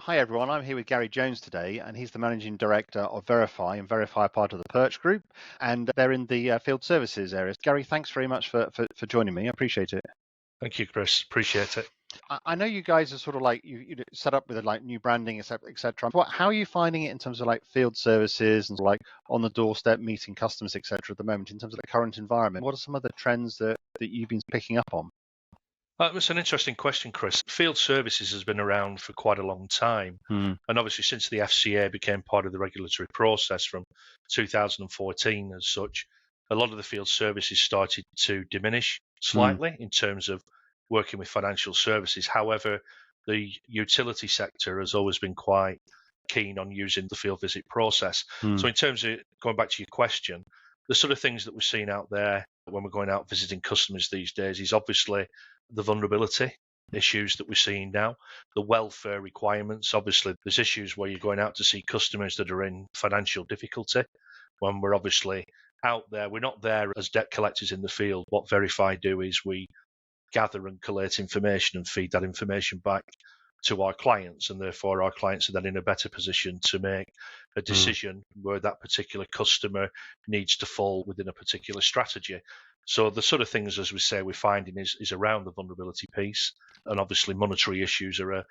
Hi everyone, I'm here with Gary Jones today, and he's the Managing Director of Verify, and Verify are part of the Perch Group, and they're in the field services area. Gary, thanks very much for joining me. I appreciate it. Thank you, Chris. Appreciate it. I know you guys are sort of like you set up with like new branding, etc. How are you finding it in terms of like field services and like on the doorstep meeting customers, etc. at the moment in terms of the current environment? What are some of the trends that you've been picking up on? That's an interesting question, Chris. Field services has been around for quite a long time. And obviously, since the FCA became part of the regulatory process from 2014 as such, a lot of the field services started to diminish slightly in terms of working with financial services. However, the utility sector has always been quite keen on using the field visit process. So in terms of going back to your question, the sort of things that we're seeing out there when we're going out visiting customers these days is obviously the vulnerability issues that we're seeing now, the welfare requirements. Obviously, there's issues where you're going out to see customers that are in financial difficulty. When we're obviously out there, we're not there as debt collectors in the field. What Verify do is we gather and collate information and feed that information back to our clients, and therefore our clients are then in a better position to make a decision where that particular customer needs to fall within a particular strategy. So the sort of things, as we say, we're finding is around the vulnerability piece, and obviously monetary issues are a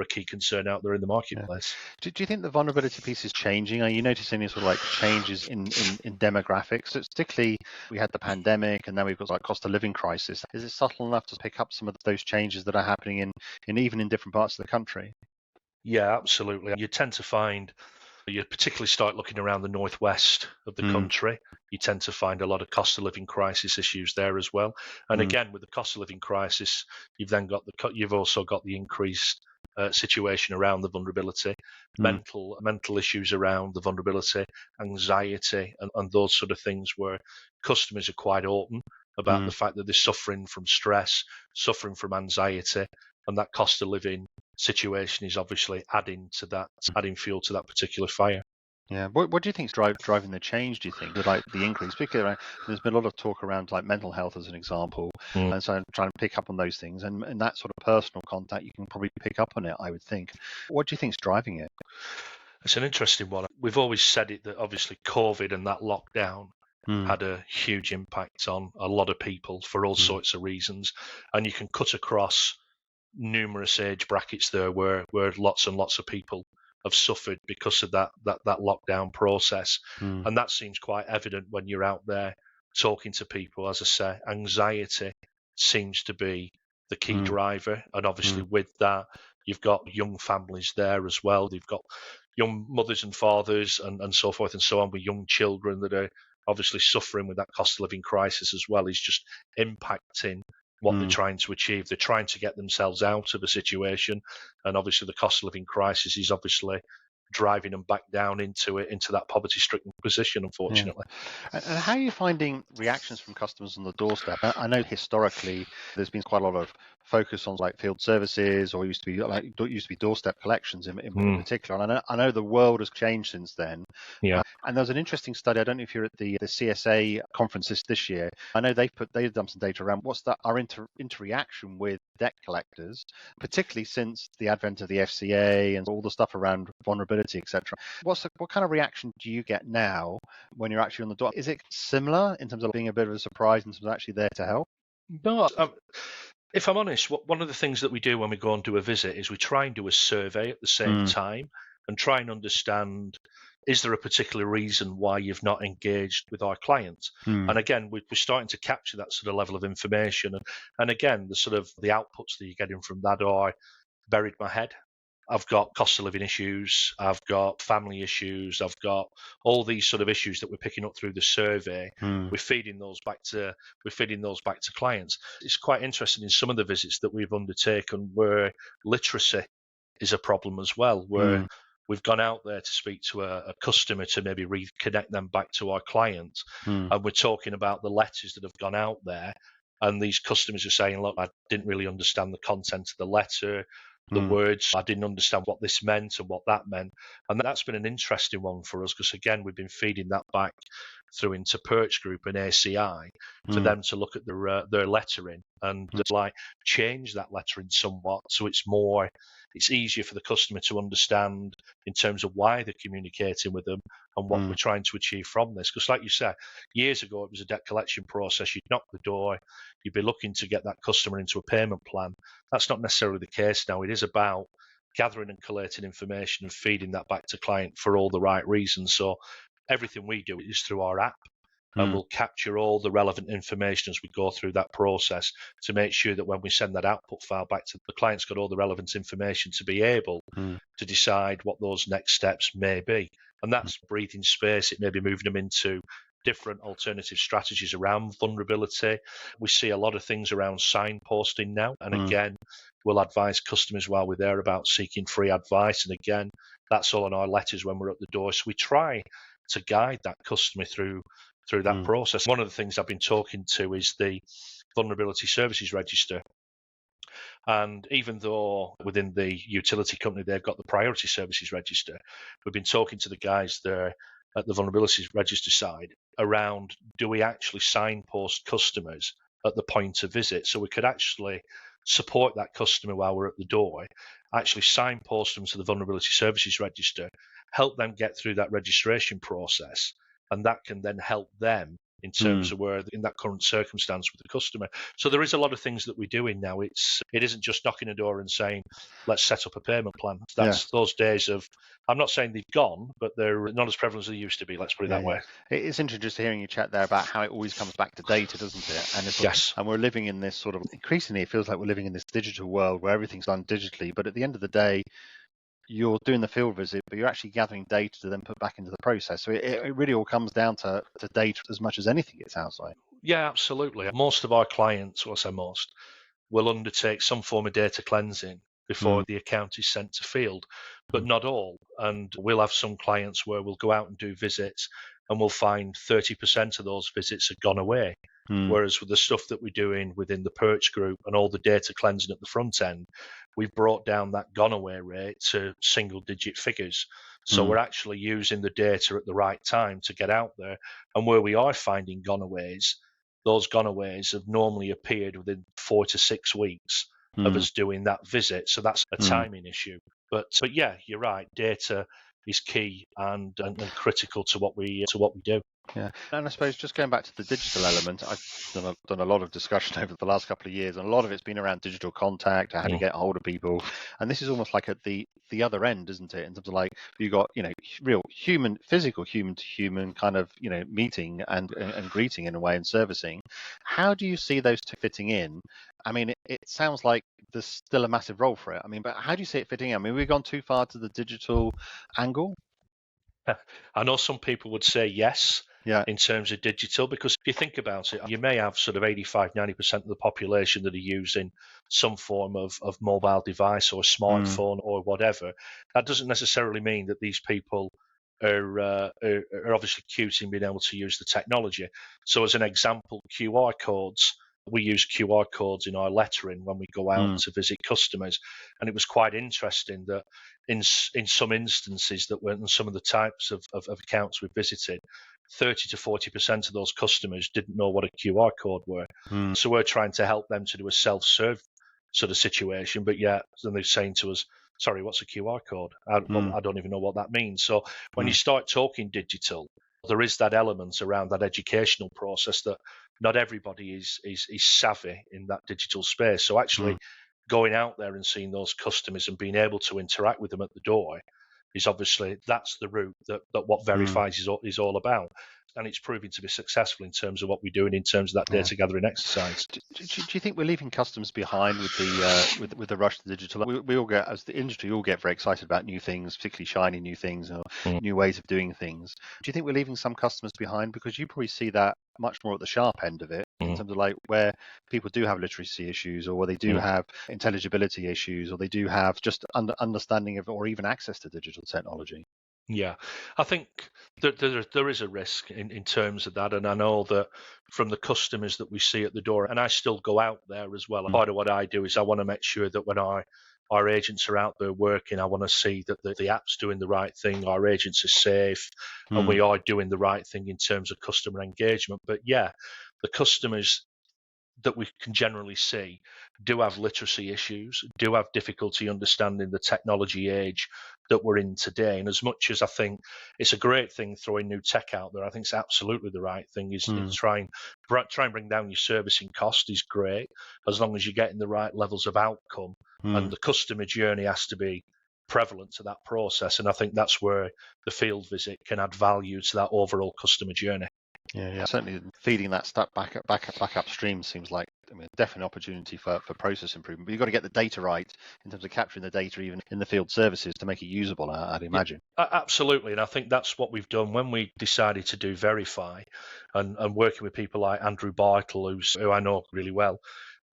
key concern out there in the marketplace. Do you think the vulnerability piece is changing? Are you noticing any sort of like changes in demographics? So particularly, we had the pandemic, and now we've got like cost of living crisis. Is it subtle enough to pick up some of those changes that are happening in even in different parts of the country? Yeah, absolutely. You tend to find, you particularly start looking around the northwest of the country, you tend to find a lot of cost of living crisis issues there as well. And again, with the cost of living crisis, you've also got the increased situation around the vulnerability, mental issues around the vulnerability, anxiety, and those sort of things where customers are quite open about the fact that they're suffering from stress, suffering from anxiety, and that cost of living situation is obviously adding fuel to that particular fire. Yeah. What do you think is driving the change, do you think? Like the increase, particularly there's been a lot of talk around like mental health as an example. And so I'm trying to pick up on those things and that sort of personal contact, you can probably pick up on it, I would think. What do you think is driving it? It's an interesting one. We've always said it that obviously COVID and that lockdown had a huge impact on a lot of people for all sorts of reasons. And you can cut across numerous age brackets there where lots and lots of people have suffered because of that lockdown process. And that seems quite evident when you're out there talking to people. As I say, anxiety seems to be the key driver. And obviously with that, you've got young families there as well. They've got young mothers and fathers and so forth and so on, with young children that are obviously suffering with that cost of living crisis as well. Is just impacting what they're trying to achieve. They're trying to get themselves out of a situation, and obviously the cost of living crisis is obviously driving them back down into that poverty-stricken position, unfortunately. Yeah. And how are you finding reactions from customers on the doorstep? I know historically there's been quite a lot of focus on like field services, or used to be doorstep collections in particular. And I know the world has changed since then. Yeah. And there was an interesting study. I don't know if you're at the CSA conference this year. I know they've done some data around what's our interaction with debt collectors, particularly since the advent of the FCA and all the stuff around vulnerability, etc. What kind of reaction do you get now when you're actually on the door? Is it similar in terms of being a bit of a surprise in terms of actually there to help? No, if I'm honest, one of the things that we do when we go and do a visit is we try and do a survey at the same time and try and understand, is there a particular reason why you've not engaged with our clients? And again, we're starting to capture that sort of level of information. And again, the sort of the outputs that you're getting from that are buried my head. I've got cost of living issues, I've got family issues, I've got all these sort of issues that we're picking up through the survey. We're feeding those back to clients. It's quite interesting in some of the visits that we've undertaken where literacy is a problem as well, where we've gone out there to speak to a customer to maybe reconnect them back to our clients, and we're talking about the letters that have gone out there, and these customers are saying, look, I didn't really understand the content of the letter, the words, I didn't understand what this meant and what that meant. And that's been an interesting one for us because, again, we've been feeding that back through into Perch Group and ACI for them to look at their lettering and like change that lettering somewhat so it's easier for the customer to understand in terms of why they're communicating with them and what we're trying to achieve from this. Because like you said, years ago it was a debt collection process. You'd knock the door, you'd be looking to get that customer into a payment plan. That's not necessarily the case now. It is about gathering and collating information and feeding that back to client for all the right reasons. So everything we do is through our app, and we'll capture all the relevant information as we go through that process to make sure that when we send that output file back to the client's got all the relevant information to be able to decide what those next steps may be. And that's breathing space. It may be moving them into different alternative strategies around vulnerability. We see a lot of things around signposting now. And again, we'll advise customers while we're there about seeking free advice. And again, that's all in our letters when we're at the door. So we try to guide that customer through that process. One of the things I've been talking to is the Vulnerability Services Register. And even though within the utility company they've got the Priority Services Register, we've been talking to the guys there at the Vulnerability Register side around, do we actually signpost customers at the point of visit? So we could actually support that customer while we're at the door, actually signpost them to the Vulnerability Services Register, help them get through that registration process, and that can then help them in terms of where in that current circumstance with the customer. So there is a lot of things that we're doing now. It isn't just knocking a door and saying, let's set up a payment plan. That's those days of, I'm not saying they've gone, but they're not as prevalent as they used to be. Let's put it that way. It's interesting just hearing you chat there about how it always comes back to data, doesn't it? And yes. And we're living in this sort of, increasingly it feels like we're living in this digital world where everything's done digitally. But at the end of the day, you're doing the field visit, but you're actually gathering data to then put back into the process. So it really all comes down to data as much as anything, it sounds like. Yeah, absolutely. Most of our clients, or I say most, will undertake some form of data cleansing before the account is sent to field, but not all. And we'll have some clients where we'll go out and do visits and we'll find 30% of those visits have gone away. Whereas with the stuff that we're doing within the Perch Group and all the data cleansing at the front end, we've brought down that gone away rate to single digit figures. So we're actually using the data at the right time to get out there. And where we are finding gonaways, those gonaways have normally appeared within 4 to 6 weeks of us doing that visit. So that's a timing issue. But yeah, you're right. Data is key and critical to what we do. Yeah, and I suppose just going back to the digital element, I've done a lot of discussion over the last couple of years, and a lot of it's been around digital contact, how to get hold of people, and this is almost like at the other end, isn't it? In terms of like you got real human, physical human to human kind of meeting and greeting in a way and servicing. How do you see those two fitting in? I mean, it sounds like there's still a massive role for it. I mean, but how do you see it fitting in? I mean, we've gone too far to the digital angle. I know some people would say yes. In terms of digital, because if you think about it, you may have sort of 85-90% of the population that are using some form of mobile device or smartphone or whatever. That doesn't necessarily mean that these people are obviously cute in being able to use the technology. So as an example, QR codes. We use QR codes in our lettering when we go out to visit customers. And it was quite interesting that in some instances that were in some of the types of accounts we visited, 30 to 40% of those customers didn't know what a QR code were. So we're trying to help them to do a self-serve sort of situation. But yeah, then they're saying to us, sorry, what's a QR code? I don't even know what that means. So when you start talking digital, there is that element around that educational process that not everybody is savvy in that digital space. So actually going out there and seeing those customers and being able to interact with them at the door is obviously, that's the route that what Verifies is all about. And it's proving to be successful in terms of what we're doing in terms of that data gathering exercise. Do you think we're leaving customers behind with the with the rush to digital? We all get, as the industry, all get very excited about new things, particularly shiny new things or new ways of doing things. Do you think we're leaving some customers behind? Because you probably see that much more at the sharp end of it, in terms of like where people do have literacy issues, or where they do have intelligibility issues, or they do have just understanding of or even access to digital technology. Yeah, I think there is a risk in terms of that. And I know that from the customers that we see at the door, and I still go out there as well. Part of what I do is I want to make sure that when I our agents are out there working. I want to see that the app's doing the right thing, our agents are safe, and we are doing the right thing in terms of customer engagement. But yeah, the customers that we can generally see do have literacy issues, do have difficulty understanding the technology age that we're in today. And as much as I think it's a great thing throwing new tech out there, I think it's absolutely the right thing is try and bring down your servicing cost is great, as long as you're getting the right levels of outcome. And the customer journey has to be prevalent to that process. And I think that's where the field visit can add value to that overall customer journey. Yeah, certainly feeding that stuff back upstream seems like, I mean, definitely opportunity for process improvement. But you've got to get the data right in terms of capturing the data, even in the field services, to make it usable, I'd imagine. Yeah, absolutely, and I think that's what we've done when we decided to do Verify, and working with people like Andrew Bartle, who I know really well.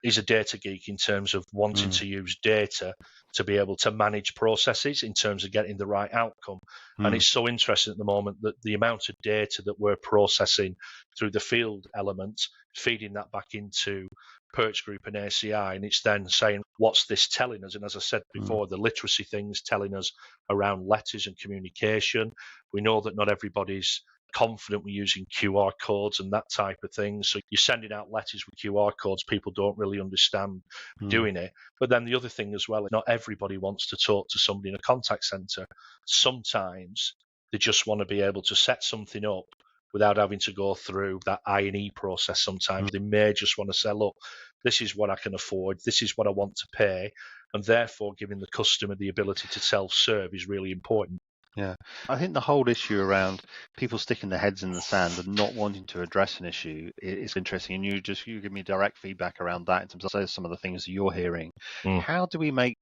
He's a data geek in terms of wanting to use data to be able to manage processes in terms of getting the right outcome. And it's so interesting at the moment that the amount of data that we're processing through the field element, feeding that back into Perch Group and ACI, and it's then saying, what's this telling us? And as I said before, the literacy things telling us around letters and communication. We know that not everybody's confident with using QR codes and that type of thing. So you're sending out letters with QR codes, people don't really understand doing it. But then the other thing as well, not everybody wants to talk to somebody in a contact center. Sometimes they just want to be able to set something up without having to go through that I&E process. Sometimes they may just want to say, look, this is what I can afford, this is what I want to pay, and therefore giving the customer the ability to self-serve is really important. Yeah, I think the whole issue around people sticking their heads in the sand and not wanting to address an issue is interesting. And you give me direct feedback around that in terms of some of the things that you're hearing. How do we make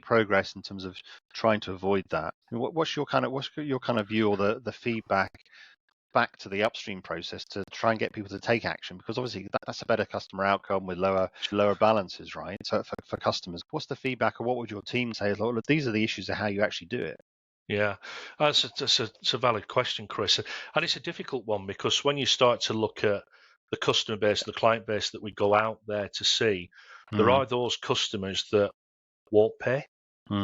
progress in terms of trying to avoid that? What's your kind of view or the feedback back to the upstream process to try and get people to take action? Because obviously that's a better customer outcome with lower balances, right? So for customers, what's the feedback, or what would your team say? Look, these are the issues of how you actually do it. Yeah, that's a valid question, Chris. And it's a difficult one because when you start to look at the customer base, the client base that we go out there to see, there are those customers that won't pay.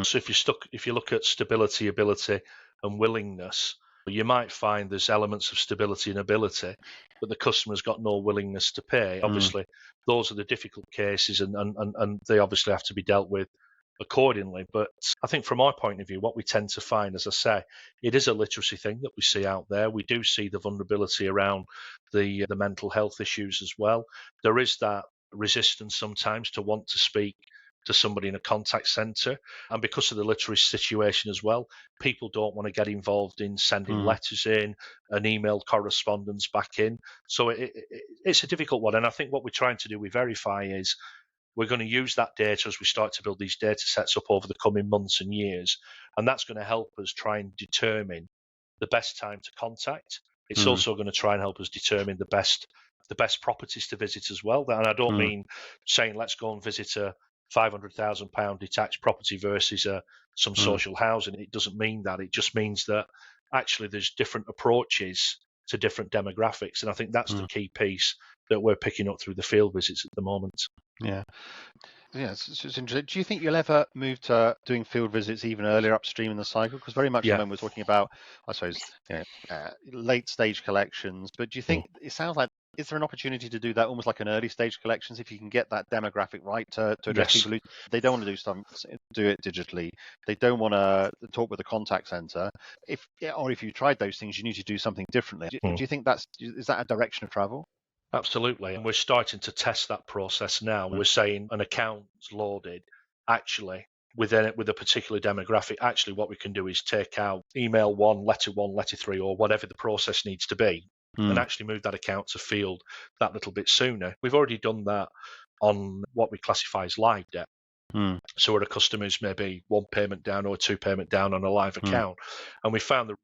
So if you look at stability, ability, and willingness, you might find there's elements of stability and ability, but the customer's got no willingness to pay. Obviously, those are the difficult cases, and they obviously have to be dealt with accordingly. But I think from our point of view, what we tend to find, as I say, it is a literacy thing that we see out there. We do see the vulnerability around the mental health issues as well. There is that resistance sometimes to want to speak to somebody in a contact center, and because of the literacy situation as well, people don't want to get involved in sending letters in and email correspondence back in. So it's a difficult one, and I think what we're trying to do with Verify is we're going to use that data as we start to build these data sets up over the coming months and years, and that's going to help us try and determine the best time to contact. It's also going to try and help us determine the best properties to visit as well. And I don't mean saying let's go and visit a £500,000 detached property versus some social housing. It doesn't mean that. It just means that actually there's different approaches to different demographics, and I think that's the key piece that we're picking up through the field visits at the moment. Yeah, it's interesting. Do you think you'll ever move to doing field visits even earlier upstream in the cycle? Because very much when we're talking about, I suppose, late stage collections. But do you think it sounds like, is there an opportunity to do that almost like an early stage collections if you can get that demographic right to address people who they don't want to do it digitally, they don't want to talk with a contact center? If you tried those things, you need to do something differently. Do you think is that a direction of travel? Absolutely. And we're starting to test that process now. We're saying an account's loaded, actually, with a particular demographic, actually what we can do is take out email 1, letter 3, or whatever the process needs to be, and actually move that account to field that little bit sooner. We've already done that on what we classify as live debt. So where a customer is maybe 1 payment down or 2 payment down on a live account. And we found the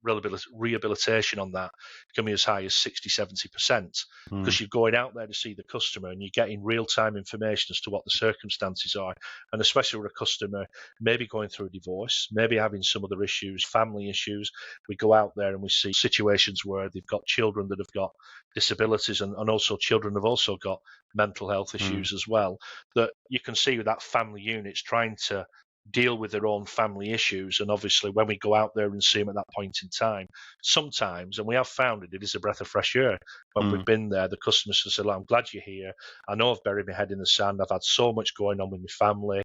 rehabilitation on that can be as high as 60-70%, because you're going out there to see the customer and you're getting real-time information as to what the circumstances are. And especially with a customer maybe going through a divorce, maybe having some other issues, family issues, we go out there and we see situations where they've got children that have got disabilities, and also children have also got mental health issues as well, that you can see with that family units trying to deal with their own family issues. And obviously when we go out there and see them at that point in time, sometimes, and we have found it is a breath of fresh air when we've been there, the customers have said, "Look, I'm glad you're here. I know I've buried my head in the sand. I've had so much going on with my family.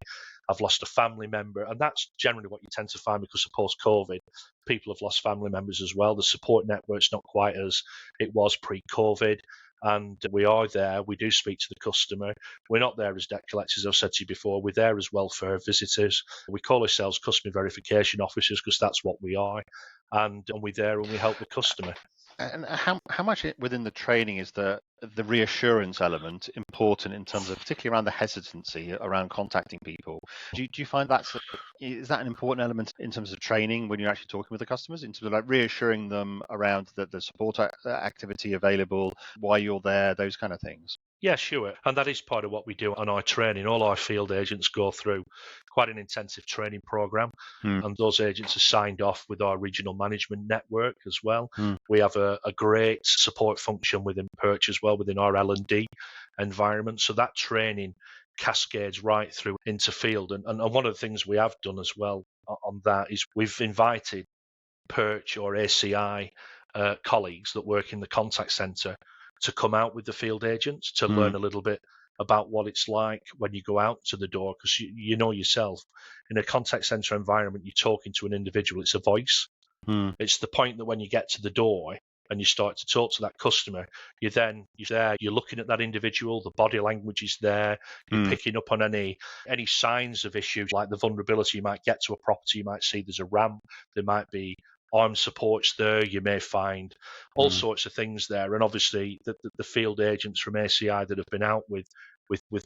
I've lost a family member." And that's generally what you tend to find because of post-COVID. People have lost family members as well. The support network's not quite as it was pre-COVID. And we are there. We do speak to the customer. We're not there as debt collectors, I've said to you before. We're there as welfare visitors. We call ourselves customer verification officers because that's what we are. And we're there and we help the customer. And how much within the training is the reassurance element important in terms of particularly around the hesitancy around contacting people? Do you find is that an important element in terms of training when you're actually talking with the customers, in terms of like reassuring them around the support activity available, why you're there, those kind of things? Yeah, sure. And that is part of what we do on our training. All our field agents go through quite an intensive training program, and those agents are signed off with our regional management network as well. We have a great support function within Perch as well, within our L&D environment. So that training cascades right through into field. And one of the things we have done as well on that is we've invited Perch or ACI colleagues that work in the contact centre to come out with the field agents to learn a little bit about what it's like when you go out to the door, because you know yourself, in a contact center environment, you're talking to an individual. It's a voice. It's the point that when you get to the door and you start to talk to that customer, you're there, you're looking at that individual, the body language is there, you're picking up on any signs of issues like the vulnerability. You might get to a property, you might see there's a ramp, there might be arm supports there, you may find all sorts of things there. And obviously the field agents from ACI that have been out with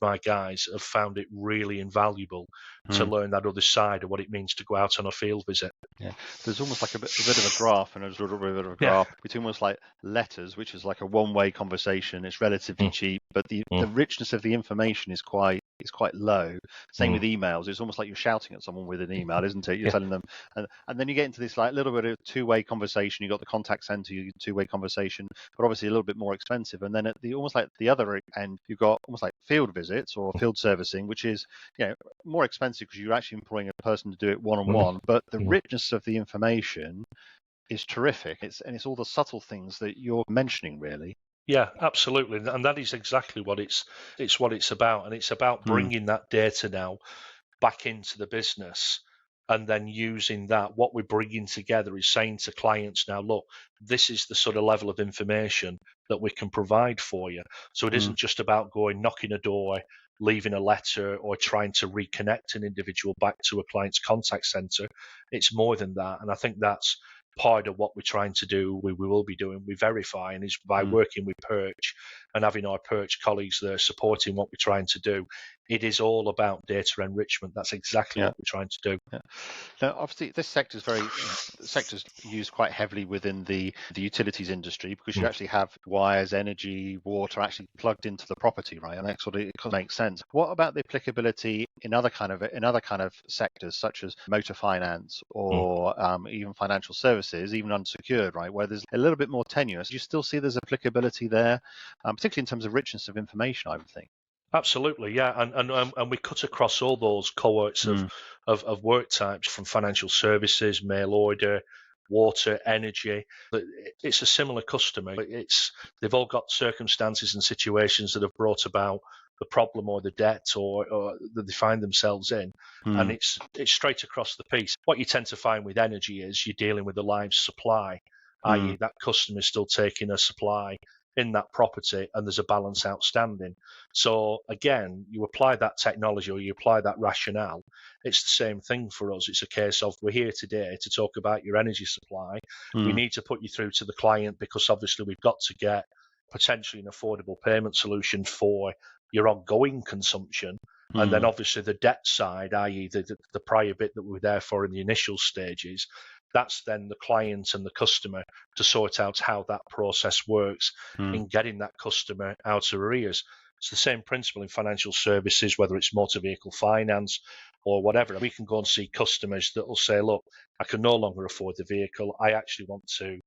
my guys have found it really invaluable to learn that other side of what it means to go out on a field visit. Yeah, there's almost like a bit of a graph, and there's a little bit of a graph between almost like letters, which is like a one-way conversation. It's relatively cheap, but the richness of the information is quite low. Same with emails. It's almost like you're shouting at someone with an email, isn't it? You're telling them, and then you get into this like little bit of two-way conversation. You got the contact center, you two-way conversation, but obviously a little bit more expensive. And then at the almost like the other end, you've got almost like field visits or field servicing, which is more expensive because you're actually employing a person to do it one-on-one, but the richness of the information is terrific. It's all the subtle things that you're mentioning, really. Yeah, absolutely, and that is exactly what it's what it's about, and it's about bringing that data now back into the business, and then using that. What we're bringing together is saying to clients now, look, this is the sort of level of information that we can provide for you. So it isn't just about going knocking a door, leaving a letter, or trying to reconnect an individual back to a client's contact center. It's more than that, and I think that's part of what we're trying to do. We will be doing, we verify, and is by working with Perch and having our Perch colleagues there supporting what we're trying to do. It is all about data enrichment. That's exactly what we're trying to do. Yeah. Now, obviously, this sector is sector's used quite heavily within the utilities industry because you actually have wires, energy, water actually plugged into the property, right? And that sort of makes sense. What about the applicability in other kind of sectors such as motor finance or even financial services, even unsecured, right? Where there's a little bit more tenuous. Do you still see there's applicability there, particularly in terms of richness of information, I would think? Absolutely, yeah, and we cut across all those cohorts of work types, from financial services, mail order, water, energy. It's a similar customer. They've all got circumstances and situations that have brought about the problem or the debt or that they find themselves in, and it's straight across the piece. What you tend to find with energy is you're dealing with a live supply, i.e. that customer is still taking a supply in that property and there's a balance outstanding. So again, you apply that technology or you apply that rationale, it's the same thing for us. It's a case of, we're here today to talk about your energy supply. We need to put you through to the client because obviously we've got to get potentially an affordable payment solution for your ongoing consumption. And then obviously the debt side, i.e. the prior bit that we were there for in the initial stages, that's then the client and the customer to sort out how that process works in getting that customer out of arrears. It's the same principle in financial services, whether it's motor vehicle finance or whatever. We can go and see customers that will say, look, I can no longer afford the vehicle. I actually want to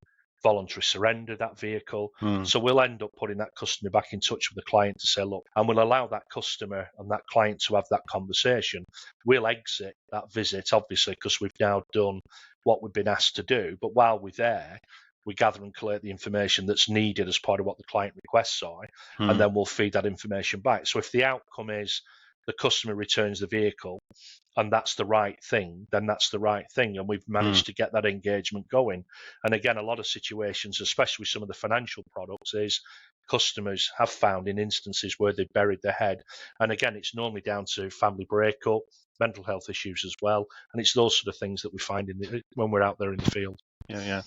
voluntary surrender that vehicle. So we'll end up putting that customer back in touch with the client to say, look, and we'll allow that customer and that client to have that conversation. We'll exit that visit, obviously, because we've now done what we've been asked to do. But while we're there, we gather and collate the information that's needed as part of what the client requests are, and then we'll feed that information back. So if the outcome is the customer returns the vehicle and that's the right thing, then that's the right thing. And we've managed to get that engagement going. And again, a lot of situations, especially with some of the financial products, is customers have found in instances where they've buried their head. And again, it's normally down to family breakup, mental health issues as well. And it's those sort of things that we find when we're out there in the field. Yeah.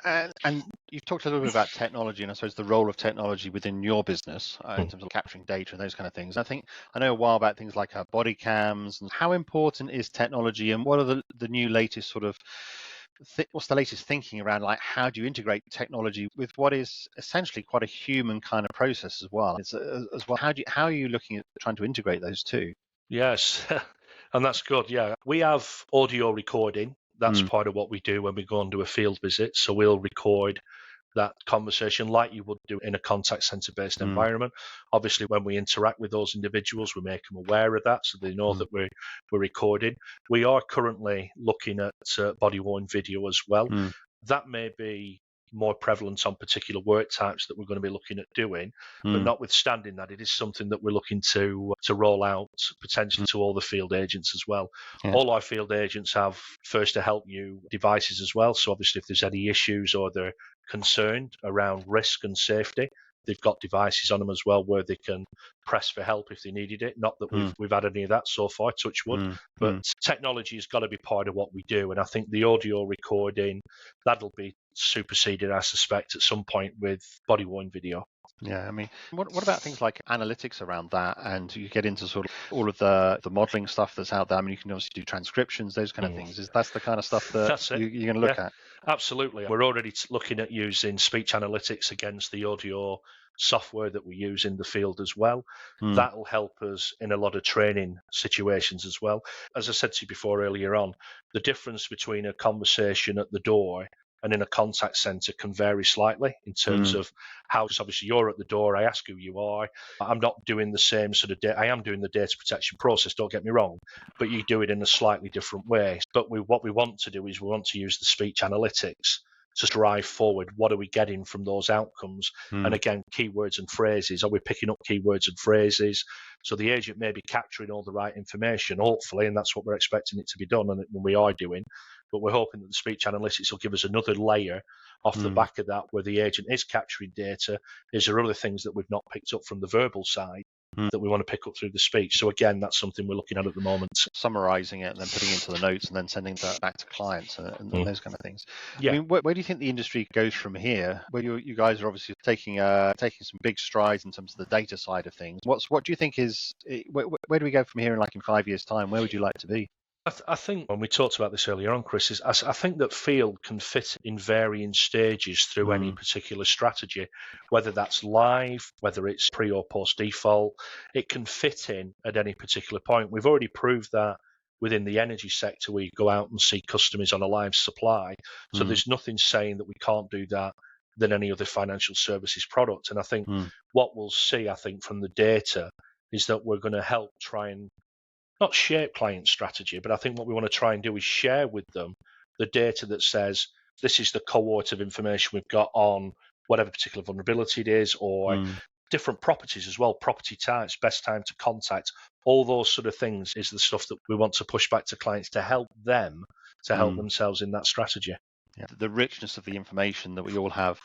And you've talked a little bit about technology and I suppose the role of technology within your business in terms of capturing data and those kind of things. I know a while back things like body cams. And how important is technology, and what are the new latest sort of what's the latest thinking around, like, how do you integrate technology with what is essentially quite a human kind of process as well? How are you looking at trying to integrate those two? Yes, and that's good. Yeah, we have audio recording. That's part of what we do when we go and do a field visit. So we'll record that conversation like you would do in a contact center based environment. Obviously, when we interact with those individuals, we make them aware of that so they know that we're recording. We are currently looking at body worn video as well. That may be more prevalent on particular work types that we're going to be looking at doing, but notwithstanding that, it is something that we're looking to roll out potentially to all the field agents as well. All our field agents have first to help you devices as well. So obviously if there's any issues or they're concerned around risk and safety, they've got devices on them as well where they can press for help if they needed it. Not that we've had any of that so far, touch wood, but technology has got to be part of what we do. And I think the audio recording, that'll be superseded, I suspect, at some point with body-worn video. Yeah, I mean, what about things like analytics around that? And you get into sort of all of the modeling stuff that's out there. I mean, you can obviously do transcriptions, those kind of things. That's the kind of stuff that you're going to look at? Absolutely. We're already looking at using speech analytics against the audio software that we use in the field as well. That'll help us in a lot of training situations as well. As I said to you before earlier on, the difference between a conversation at the door and in a contact center can vary slightly in terms of how, because obviously you're at the door, I ask who you are. I'm not doing the same sort of I am doing the data protection process, don't get me wrong, but you do it in a slightly different way. But what we want to do is we want to use the speech analytics to drive forward. What are we getting from those outcomes? And again, keywords and phrases. Are we picking up keywords and phrases? So the agent may be capturing all the right information, hopefully, and that's what we're expecting it to be done, and we are doing. But we're hoping that the speech analytics will give us another layer off the back of that, where the agent is capturing data. Is there other things that we've not picked up from the verbal side that we want to pick up through the speech? So again, that's something we're looking at the moment. Summarizing it and then putting it into the notes and then sending that back to clients and those kind of things. Yeah. I mean, where do you think the industry goes from here? Where you guys are obviously taking some big strides in terms of the data side of things. What do you think is where do we go from here in 5 years' time? Where would you like to be? I think when we talked about this earlier on, Chris, I think that field can fit in varying stages through any particular strategy, whether that's live, whether it's pre or post default, it can fit in at any particular point. We've already proved that within the energy sector, we go out and see customers on a live supply. So there's nothing saying that we can't do that than any other financial services product. And I think what we'll see, from the data is that we're going to help try and not shape client strategy, but I think what we want to try and do is share with them the data that says this is the cohort of information we've got on whatever particular vulnerability it is, or different properties as well, property types, best time to contact, all those sort of things is the stuff that we want to push back to clients to help them to help themselves in that strategy. Yeah, the richness of the information that we all have,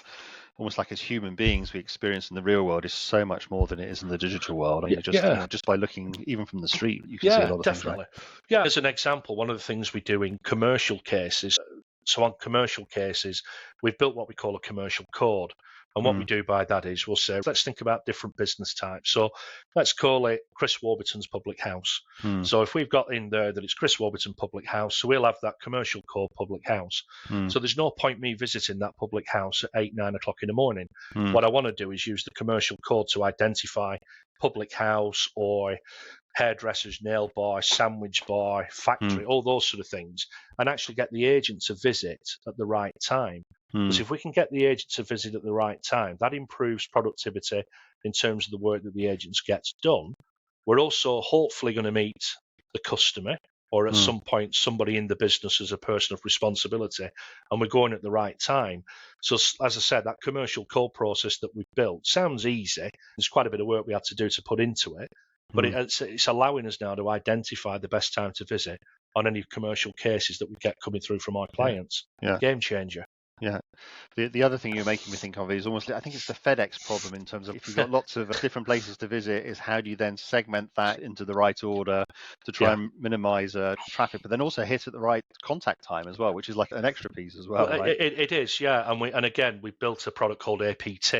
almost like as human beings, we experience in the real world is so much more than it is in the digital world. And just by looking even from the street, you can see a lot of definitely. things. Right? Yeah, as an example, one of the things we do in commercial cases. So on commercial cases, we've built what we call a commercial code. And what we do by that is we'll say, let's think about different business types. So let's call it Chris Warburton's Public House. So if we've got in there that it's Chris Warburton Public House, so we'll have that commercial code Public House. So there's no point me visiting that public house at 8, 9 o'clock in the morning. What I want to do is use the commercial code to identify public house or hairdressers, nail bar, sandwich bar, factory, all those sort of things, and actually get the agent to visit at the right time. Because if we can get the agent to visit at the right time, that improves productivity in terms of the work that the agents gets done. We're also hopefully going to meet the customer, or at some point somebody in the business as a person of responsibility, and we're going at the right time. So as I said, that commercial call process that we've built sounds easy. There's quite a bit of work we had to do to put into it, but it's allowing us now to identify the best time to visit on any commercial cases that we get coming through from our clients. Yeah. Game changer. Yeah. The other thing you're making me think of is almost, I think it's the FedEx problem in terms of if you've got lots of different places to visit, is how do you then segment that into the right order to try and minimize traffic, but then also hit at the right contact time as well, which is like an extra piece as well, right? It is, yeah. And again, we built a product called APT,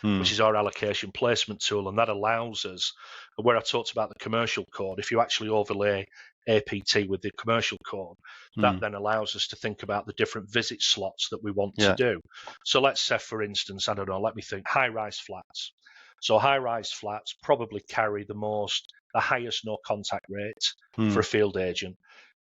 which is our allocation placement tool, and that allows us, where I talked about the commercial code, if you actually overlay APT with the commercial code, that then allows us to think about the different visit slots that we want to do. So let's say, for instance, I don't know, let me think, high-rise flats. So high-rise flats probably carry the highest no contact rates for a field agent.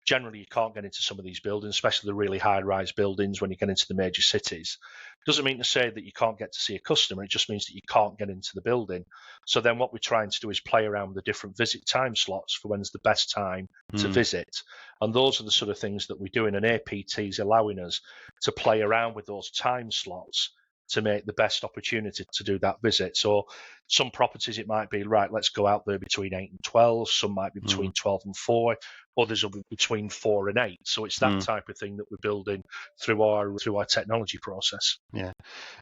Generally, you can't get into some of these buildings, especially the really high-rise buildings when you get into the major cities. Doesn't mean to say that you can't get to see a customer. It just means that you can't get into the building. So then what we're trying to do is play around with the different visit time slots for when's the best time to visit. And those are the sort of things that we do in an APT, is allowing us to play around with those time slots to make the best opportunity to do that visit. So some properties, it might be, right, let's go out there between 8 and 12. Some might be between 12 and 4. Others will be between 4 and 8. So it's that type of thing that we're building through our technology process. Yeah,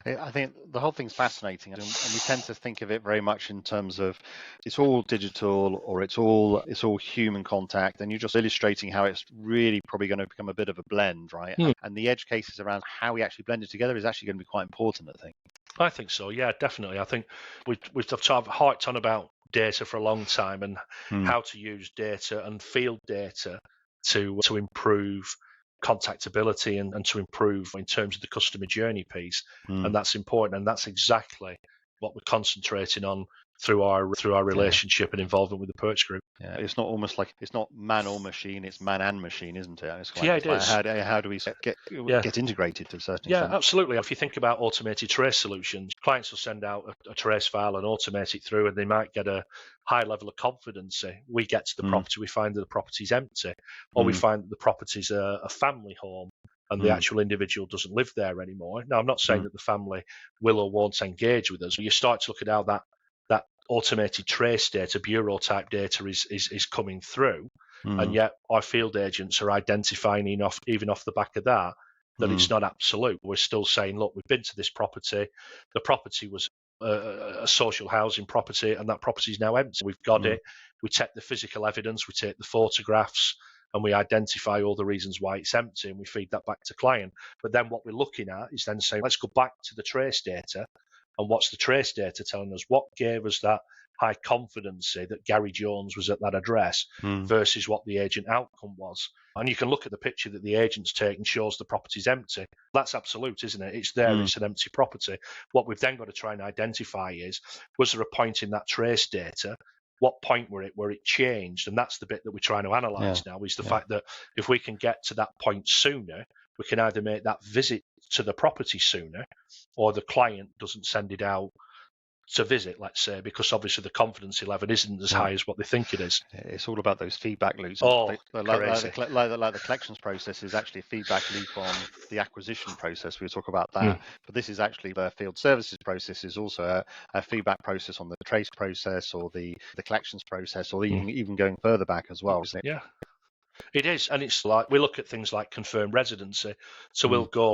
I think the whole thing's fascinating, and we tend to think of it very much in terms of it's all digital or it's all human contact, and you're just illustrating how it's really probably going to become a bit of a blend, right? And the edge cases around how we actually blend it together is actually going to be quite important, I think. I think so, yeah, definitely. I think we've sort of harped on about data for a long time and how to use data and field data to improve contactability and to improve in terms of the customer journey piece. And that's important, and that's exactly what we're concentrating on through our relationship and involvement with the Perch Group. Yeah, it's not almost like it's not man or machine, it's man and machine, isn't it? It's it is. How do we get integrated to a certain extent? Yeah, absolutely. If you think about automated trace solutions, clients will send out a trace file and automate it through, and they might get a high level of confidence. We get to the property, we find that the property's empty, or we find that the property's a family home and the actual individual doesn't live there anymore. Now, I'm not saying that the family will or won't engage with us, but you start to look at how that automated trace data, bureau type data is coming through, and yet our field agents are identifying even off the back of that it's not absolute. We're still saying, look, we've been to this property, the property was a social housing property, and that property is now empty. We've got it, we take the physical evidence, we take the photographs, and we identify all the reasons why it's empty, and we feed that back to client. But then what we're looking at is then saying, let's go back to the trace data. And what's the trace data telling us? What gave us that high confidence that Gary Jones was at that address versus what the agent outcome was? And you can look at the picture that the agent's taken, shows the property's empty. That's absolute, isn't it? It's there, it's an empty property. What we've then got to try and identify is, was there a point in that trace data? What point where it changed? And that's the bit that we're trying to analyse now, is the fact that if we can get to that point sooner, we can either make that visit to the property sooner, or the client doesn't send it out to visit, let's say, because obviously the confidence level isn't as high as what they think it is. It's all about those feedback loops. Like the collections process is actually a feedback loop on the acquisition process. We'll talk about that. But this is actually the field services process is also a feedback process on the trace process or the collections process, or even going further back as well, isn't it? Yeah. It is, and it's like we look at things like confirmed residency. So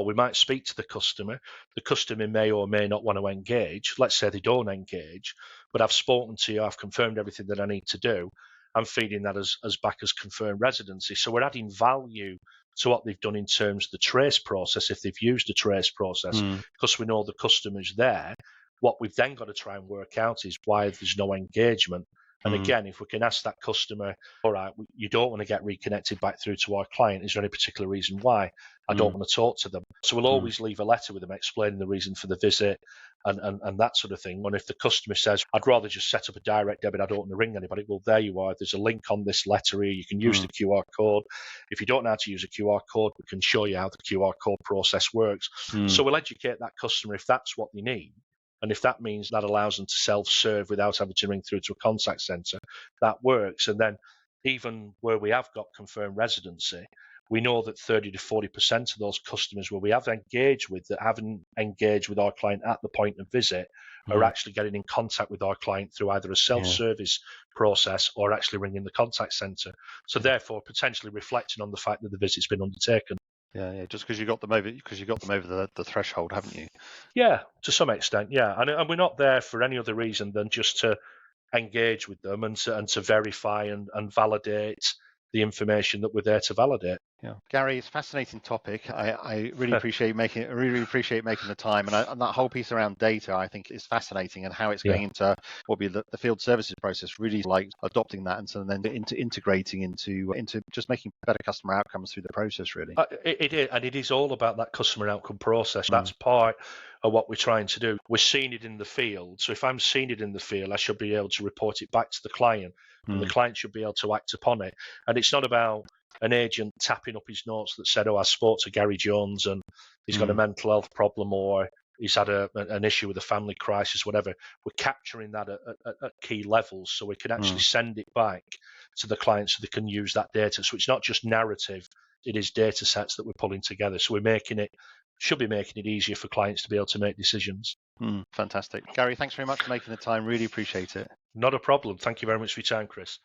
we might speak to the customer may or may not want to engage. Let's say they don't engage, but I've spoken to you, I've confirmed everything that I need to do. I'm feeding that as back as confirmed residency. So we're adding value to what they've done in terms of the trace process, if they've used the trace process, because we know the customer's there. What we've then got to try and work out is why there's no engagement. And again, if we can ask that customer, all right, you don't want to get reconnected back through to our client. Is there any particular reason why? I don't want to talk to them. So we'll always leave a letter with them explaining the reason for the visit and that sort of thing. And if the customer says, I'd rather just set up a direct debit, I don't want to ring anybody, well, there you are. There's a link on this letter here. You can use the QR code. If you don't know how to use a QR code, we can show you how the QR code process works. So we'll educate that customer if that's what they need. And if that means that allows them to self-serve without having to ring through to a contact centre, that works. And then even where we have got confirmed residency, we know that 30 to 40% of those customers where we have engaged with that haven't engaged with our client at the point of visit are actually getting in contact with our client through either a self-service process or actually ringing the contact centre. So therefore, potentially reflecting on the fact that the visit's been undertaken. Yeah, just because you got them over the threshold, haven't you? Yeah, to some extent, yeah. And we're not there for any other reason than just to engage with them and to verify and validate the information that we're there to validate. Yeah, Gary, it's a fascinating topic. I really appreciate making the time, and that whole piece around data, I think, is fascinating, and how it's going into what will be the field services process. Really like adopting that, and so then into integrating into just making better customer outcomes through the process. Really, it is all about that customer outcome process. That's part of what we're trying to do. We're seeing it in the field. So if I'm seeing it in the field, I should be able to report it back to the client, and the client should be able to act upon it. And it's not about an agent tapping up his notes that said, I spoke to Gary Jones and he's got a mental health problem, or he's had an issue with a family crisis, whatever. We're capturing that at key levels so we can actually send it back to the client so they can use that data. So it's not just narrative, it is data sets that we're pulling together. So should be making it easier for clients to be able to make decisions. Fantastic. Gary, thanks very much for making the time. Really appreciate it. Not a problem. Thank you very much for your time, Chris.